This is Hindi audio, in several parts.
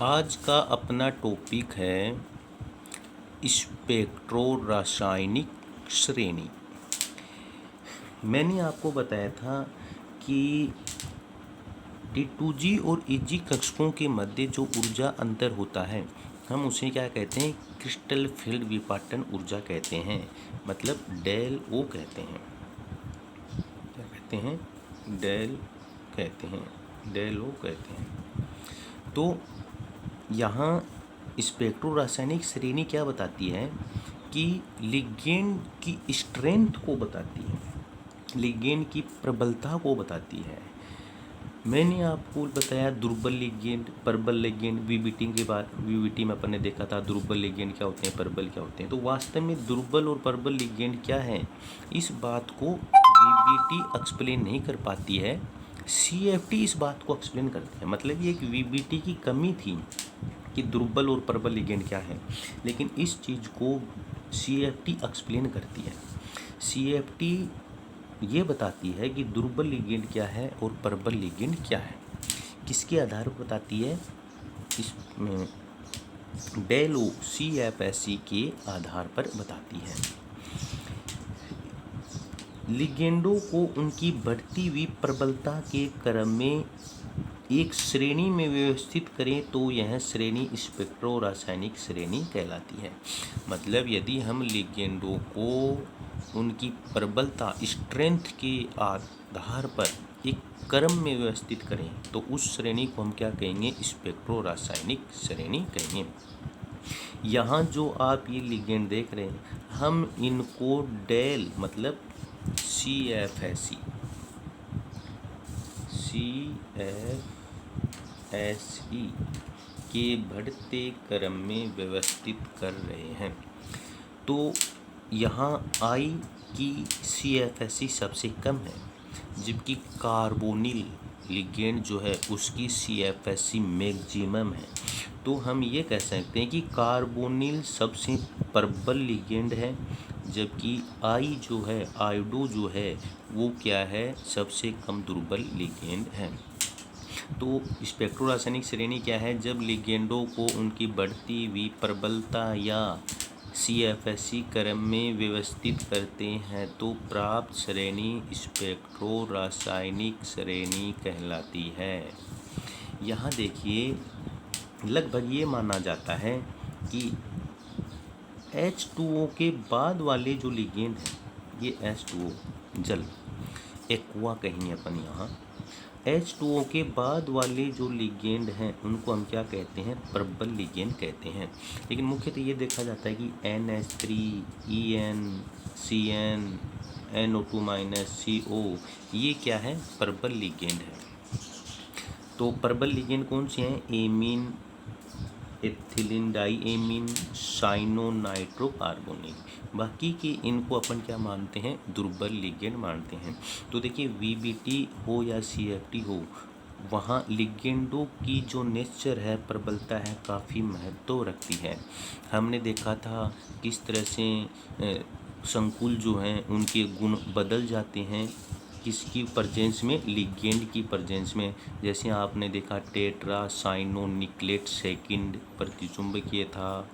आज का अपना टॉपिक है स्पेक्ट्रो रासायनिक श्रेणी। मैंने आपको बताया था कि T2G और EG कक्षकों के मध्य जो ऊर्जा अंतर होता है हम उसे क्या कहते हैं, क्रिस्टल फील्ड विपाटन ऊर्जा कहते हैं, मतलब डेल ओ कहते हैं। क्या कहते हैं? डेल कहते हैं, डेल ओ कहते हैं। तो यहाँ स्पेक्ट्रो रासायनिक श्रेणी क्या बताती है कि लिगेंड की स्ट्रेंथ को बताती है, लिगेंड की प्रबलता को बताती है। मैंने आपको बताया दुर्बल लिगेंड, प्रबल लिगेंड, वीबीटी के बाद वीबीटी में अपन ने देखा था दुर्बल लिगेंड क्या होते हैं, प्रबल क्या होते हैं। तो वास्तव में दुर्बल और प्रबल लिगेंड क्या है, इस बात को वीबीटी एक्सप्लेन नहीं कर पाती है, सीएफटी इस बात को एक्सप्लेन करती है। मतलब ये एक वीबीटी की कमी थी कि दुर्बल और प्रबल लिगेंड क्या है, लेकिन इस चीज़ को सीएफटी एक्सप्लेन करती है। सीएफटी ये बताती है कि दुर्बल लिगेंड क्या है और प्रबल लिगेंड क्या है। किसके आधार पर बताती है? इसमें डेल ओ CFSE के आधार पर बताती है। लिगेंडों को उनकी बढ़ती हुई प्रबलता के क्रम में एक श्रेणी में व्यवस्थित करें तो यह श्रेणी स्पेक्ट्रो रासायनिक श्रेणी कहलाती है। मतलब यदि हम लिगेंडों को उनकी प्रबलता स्ट्रेंथ के आधार पर एक क्रम में व्यवस्थित करें तो उस श्रेणी को हम क्या कहेंगे, स्पेक्ट्रो रासायनिक श्रेणी कहेंगे। यहाँ जो आप ये लिगेंड देख रहे हैं हम इनको डेल मतलब CFSE के बढ़ते क्रम में व्यवस्थित कर रहे हैं। तो यहाँ I की CFSE सबसे कम है, जबकि कार्बोनिल लिगेंड जो है उसकी CFSE मैक्सिमम है। तो हम ये कह सकते हैं कि कार्बोनिल सबसे प्रबल लिगेंड है, जबकि I जो है, आयोडो जो है वो क्या है, सबसे कम दुर्बल लिगेंड है। तो स्पेक्ट्रो रासायनिक श्रेणी क्या है? जब लिगेंडों को उनकी बढ़ती हुई प्रबलता या CFSE क्रम में व्यवस्थित करते हैं तो प्राप्त श्रेणी स्पेक्ट्रो रासायनिक श्रेणी कहलाती है। यहाँ देखिए लगभग ये माना जाता है कि H2O के बाद वाले जो लिगेंड हैं, ये H2O जल एक्वा कहेंगे अपन यहाँ, H2O के बाद वाले जो लिगेंड हैं उनको हम क्या कहते हैं, प्रबल लिगेंड कहते हैं। लेकिन मुख्यतः ये देखा जाता है कि NH3, EN, CN, NO2- CO ये क्या है, प्रबल लिगेंड है। तो प्रबल लिगेंड कौन से हैं? Amine, ethylene diamine, cyano nitrocarbonyl. बाकी के इनको अपन क्या मानते हैं, दुर्बल लिगेंड मानते हैं। तो देखिए वीबीटी हो या सीएफटी हो, वहाँ लिगेंडों की जो नेचर है, प्रबलता है, काफ़ी महत्व रखती है। हमने देखा था किस तरह से संकुल जो हैं उनके गुण बदल जाते हैं किसकी प्रेजेंस में, लिगेंड की प्रेजेंस में। जैसे आपने देखा टेट्रा साइनो निकलेट सेकंड प्रतिचुंबकीय था,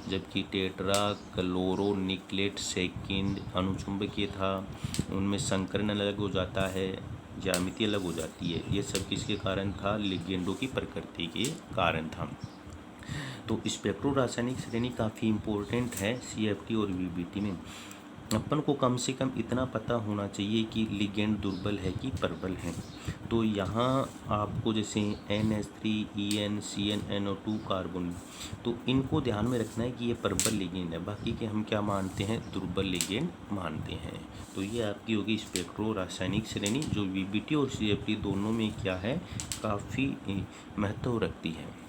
जबकि टेट्रा क्लोरो निकलेट सेकंड अनुचुंबकीय था। उनमें संकरण अलग हो जाता है, ज्यामिति अलग हो जाती है। ये सब किसके कारण था? लिगेंडों की प्रकृति के कारण था। तो स्पेक्ट्रो रासायनिक श्रेणी काफ़ी इम्पोर्टेंट है CFT और VBT में। अपन को कम से कम इतना पता होना चाहिए कि लिगेंड दुर्बल है कि प्रबल है। तो यहाँ आपको जैसे NH3, EN, CN, NO2 carbon, तो इनको ध्यान में रखना है कि ये प्रबल लिगेंड है, बाकी के हम क्या मानते हैं, दुर्बल लिगेंड मानते हैं। तो ये आपकी होगी स्पेक्ट्रो रासायनिक श्रेणी, जो VBT और CFT दोनों में क्या है, काफ़ी महत्व रखती है।